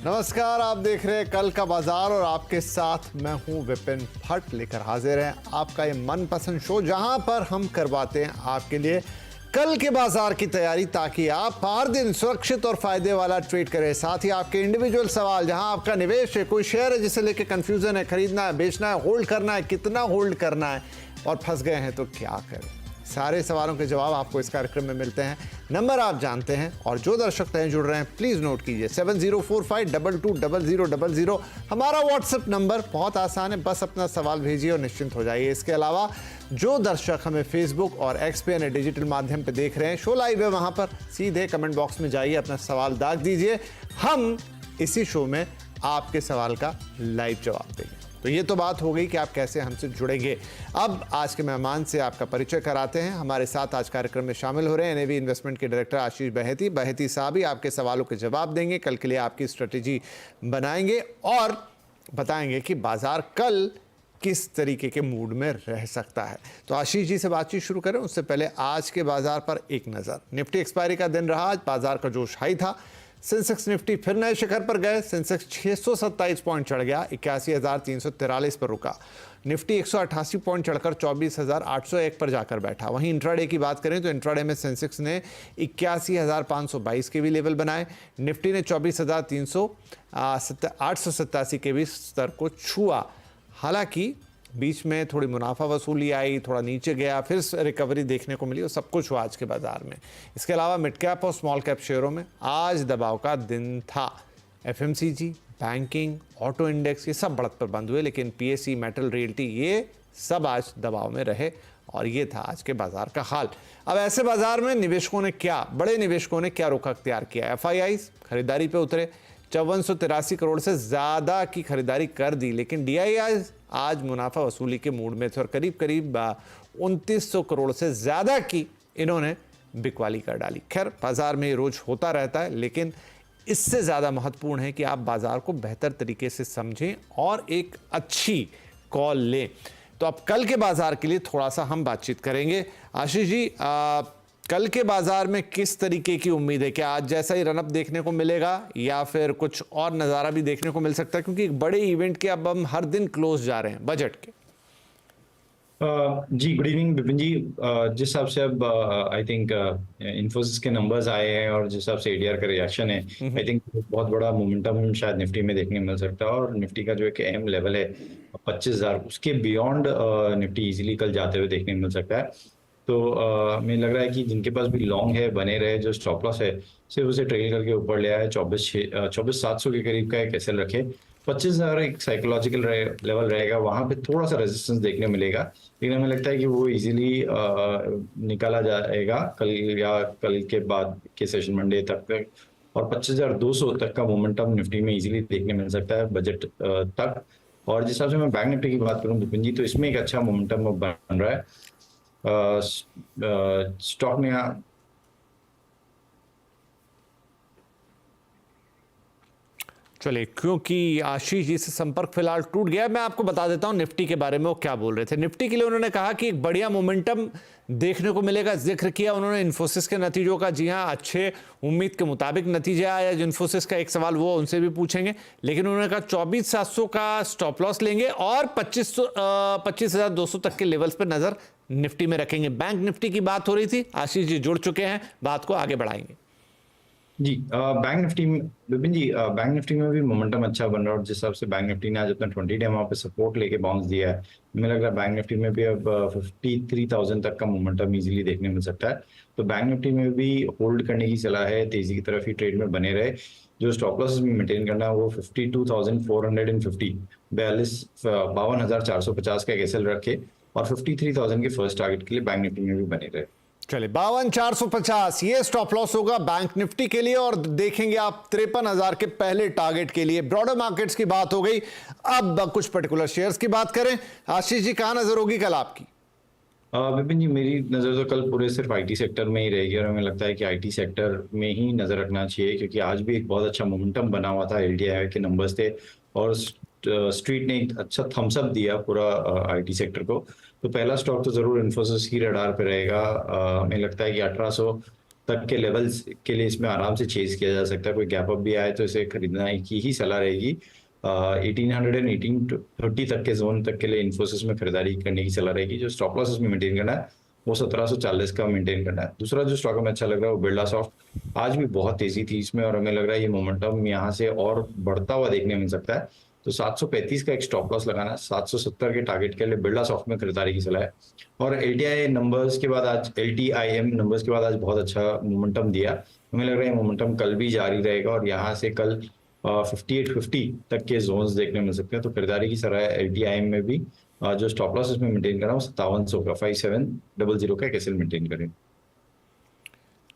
नमस्कार, आप देख रहे हैं कल का बाजार और आपके साथ मैं हूं विपिन भट्ट लेकर हाजिर हैं आपका ये मनपसंद शो, जहां पर हम करवाते हैं आपके लिए कल के बाजार की तैयारी, ताकि आप हर दिन सुरक्षित और फायदे वाला ट्रेड करें। साथ ही आपके इंडिविजुअल सवाल, जहां आपका निवेश है, कोई शेयर है जिसे लेके कंफ्यूजन है, खरीदना है, बेचना है, होल्ड करना है, कितना होल्ड करना है और फंस गए हैं तो क्या करें, सारे सवालों के जवाब आपको इस कार्यक्रम में मिलते हैं। नंबर आप जानते हैं और जो दर्शक नए जुड़ रहे हैं प्लीज नोट कीजिए 7045220000। हमारा व्हाट्सएप नंबर बहुत आसान है, बस अपना सवाल भेजिए और निश्चिंत हो जाइए। इसके अलावा जो दर्शक हमें फेसबुक और एक्स पे यानी डिजिटल माध्यम पे देख रहे हैं, शो लाइव है, वहां पर सीधे कमेंट बॉक्स में जाइए, अपना सवाल दाग दीजिए, हम इसी शो में आपके सवाल का लाइव जवाब देंगे। तो ये तो बात हो गई कि आप कैसे हमसे जुड़ेंगे। अब आज के मेहमान से आपका परिचय कराते हैं। हमारे साथ आज कार्यक्रम में शामिल हो रहे हैं एनएवी इन्वेस्टमेंट के डायरेक्टर आशीष बहेती साहब ही आपके सवालों के जवाब देंगे, कल के लिए आपकी स्ट्रेटेजी बनाएंगे और बताएंगे कि बाजार कल किस तरीके के मूड में रह सकता है। तो आशीष जी से बातचीत शुरू करें उससे पहले आज के बाजार पर एक नज़र। निफ्टी एक्सपायरी का दिन रहा आज, बाजार का जोश हाई था। सेंसेक्स निफ्टी फिर नए शिखर पर गए, सेंसेक्स 627 पॉइंट चढ़ गया, 81,343 पर रुका। निफ्टी 188 पॉइंट चढ़कर 24,801 पर जाकर बैठा। वहीं इंट्राडे की बात करें तो इंट्राडे में सेंसेक्स ने 81,522 के भी लेवल बनाए, निफ्टी ने 24,887 के भी स्तर को छुआ। हालांकि बीच में थोड़ी मुनाफा वसूली आई, थोड़ा नीचे गया, फिर रिकवरी देखने को मिली और सब कुछ हुआ आज के बाजार में। इसके अलावा मिड कैप और स्मॉल कैप शेयरों में आज दबाव का दिन था। एफएमसीजी, बैंकिंग, ऑटो इंडेक्स ये सब बढ़त पर बंद हुए, लेकिन पीएसई, मेटल, रियल्टी ये सब आज दबाव में रहे और ये था आज के बाजार का हाल। अब ऐसे बाजार में निवेशकों ने बड़े निवेशकों ने क्या रुख अख्तियार किया। एफआईआई खरीदारी पे उतरे, 5483 करोड़ से ज़्यादा की खरीदारी कर दी, लेकिन डीआईआई आज मुनाफा वसूली के मूड में थे और करीब 2900 करोड़ से ज़्यादा की इन्होंने बिकवाली कर डाली। खैर, बाजार में ये रोज होता रहता है, लेकिन इससे ज़्यादा महत्वपूर्ण है कि आप बाजार को बेहतर तरीके से समझें और एक अच्छी कॉल लें। तो अब कल के बाजार के लिए थोड़ा सा हम बातचीत करेंगे। आशीष जी, कल के बाजार में किस तरीके की उम्मीद है? क्या आज जैसा ही रनअप देखने को मिलेगा या फिर कुछ और नज़ारा भी देखने को मिल सकता है, क्योंकि एक बड़े इवेंट के अब हम हर दिन क्लोज जा रहे हैं, बजट के। जी, गुड इवनिंग विपिन जी। जिस हिसाब से अब आई थिंक इन्फोसिस के नंबर्स आए हैं और जिस हिसाब से एडीआर का रिएक्शन है, आई थिंक बहुत बड़ा मोमेंटम शायद निफ्टी में देखने को मिल सकता है और निफ्टी का जो एक अहम लेवल है 25,000, उसके बियॉन्ड निफ्टी इजीली कल जाते हुए देखने को मिल सकता है। तो मुझे लग रहा है कि जिनके पास भी लॉन्ग है बने रहे, जो स्टॉप लॉस है सिर्फ उसे ट्रेल करके ऊपर ले आए, 24,700 के करीब का एक एसएल रखे। 25,000 एक साइकोलॉजिकल लेवल रहेगा, वहां पे थोड़ा सा रेजिस्टेंस देखने मिलेगा, लेकिन हमें लगता है कि वो इजीली निकाला जाएगा कल या कल के बाद के सेशन मंडे तक और 25,200 तक का मोमेंटम निफ्टी में इजीली देखने मिल सकता है बजट तक। और जिस हिसाब से मैं बैंक निफ्टी की बात करूं विपिन जी, तो इसमें एक अच्छा मोमेंटम बन रहा है। स्टॉक में चलिए, क्योंकि आशीष जी से संपर्क फिलहाल टूट गया, मैं आपको बता देता हूं निफ्टी के बारे में वो क्या बोल रहे थे। निफ्टी के लिए उन्होंने कहा कि एक बढ़िया मोमेंटम देखने को मिलेगा। जिक्र किया उन्होंने इन्फोसिस के नतीजों का। जी हां, अच्छे उम्मीद के मुताबिक नतीजे आया। इन्फोसिस का एक सवाल वो उनसे भी पूछेंगे, लेकिन उन्होंने कहा 24,700 का स्टॉप लॉस लेंगे और 25,200 तक के लेवल्स पर नजर निफ्टी में रखेंगे। बैंक निफ्टी की बात हो रही थी, आशीष जी जुड़ चुके हैं, बात को आगे बढ़ाएंगे। जी, बैंक निफ्टी में विपिन जी, बैंक निफ्टी में भी मोमेंटम अच्छा बन रहा है और जिस हिसाब से बैंक निफ्टी ने आज अपना 20 डे वहां पे सपोर्ट लेके बाउंस दिया है, मुझे लग रहा है बैंक निफ्टी में भी अब 53,000 तक का मोमेंटम इजीली देखने मिल सकता है। तो बैंक निफ्टी में भी होल्ड करने की सलाह है, तेजी की तरफ ही ट्रेड में बने रहे। जो स्टॉप लॉस में मेंटेन करना है वो 52,450 52,450 का एक एसएल रखे और 53,000 के फर्स्ट टारगेट के लिए बैंक निफ्टी में भी बने रहे। चलिए, 52,450 ये स्टॉप लॉस होगा बैंक निफ्टी के लिए और देखेंगे आप 53,000 के पहले टारगेट के लिए। ब्रॉडर मार्केट्स की बात हो गई, अब कुछ पर्टिकुलर शेयर्स की बात करें। आशीष जी, कहां नजर होगी कल आपकी? विपिन जी, मेरी नज़र तो कल पूरे सिर्फ आईटी सेक्टर में ही रहेगी और हमें लगता है कि आईटी सेक्टर में ही नज़र रखना चाहिए, क्योंकि आज भी एक बहुत अच्छा मोमेंटम बना हुआ था। एलटीआई के नंबर्स थे और स्ट्रीट ने एक अच्छा थम्स अप दिया पूरा आईटी सेक्टर को। तो पहला स्टॉक तो जरूर इन्फोसिस की रडार पे रहेगा। हमें लगता है कि 1800 तक के लेवल्स के लिए इसमें आराम से चेज किया जा सकता है। कोई गैप अप भी आए तो इसे खरीदना की ही सलाह रहेगी। 1800 एंड 1830 तक के जोन तक के लिए इन्फोसिस में खरीदारी करने की सलाह रहेगी। जो स्टॉप लॉस इसमें मेंटेन करना है वो 1740 का मेंटेन करना है। दूसरा जो स्टॉक हमें अच्छा लग रहा है वो बिरला सॉफ्ट। आज भी बहुत तेजी थी इसमें और हमें लग रहा है ये मोमेंटम यहाँ से और बढ़ता हुआ देखने मिल सकता है। तो 735 का एक स्टॉप लॉस लगाना है। 770 के टारगेट के लिए बिरला सॉफ्ट में खरीदारी की सलाह है। और LTI नंबर्स के बाद आज LTIM नंबर्स के बाद आज बहुत अच्छा मोमेंटम दिया। हमें लग रहा है ये मोमेंटम कल भी जारी रहेगा और यहाँ से कल 5850 तक के जोन्स देखने मिल सकते हैं। तो खरीदारी की सलाह है LTIM में भी। जो स्टॉप लॉस इसमें मेंटेन करना है वो 5700 का 5700 का कैसे मेंटेन करें।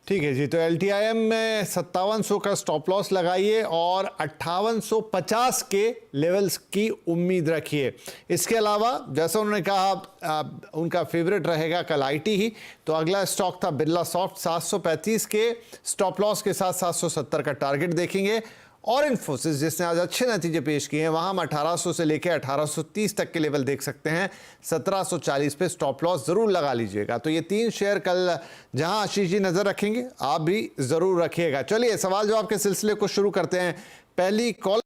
ठीक है जी, तो LTIM में 5700 का स्टॉप लॉस लगाइए और 5850 के लेवल्स की उम्मीद रखिए। इसके अलावा जैसा उन्होंने कहा उनका फेवरेट रहेगा कल IT ही, तो अगला स्टॉक था बिरला सॉफ्ट। 735 के स्टॉप लॉस के साथ 770 का टारगेट देखेंगे। और इन्फोसिस जिसने आज अच्छे नतीजे पेश किए हैं, वहां हम 1800 से लेकर 1830 तक के लेवल देख सकते हैं। 1740 पे स्टॉप लॉस जरूर लगा लीजिएगा। तो ये 3 शेयर कल जहां आशीष जी नजर रखेंगे, आप भी जरूर रखिएगा। चलिए सवाल जवाब के सिलसिले को शुरू करते हैं। पहली कॉल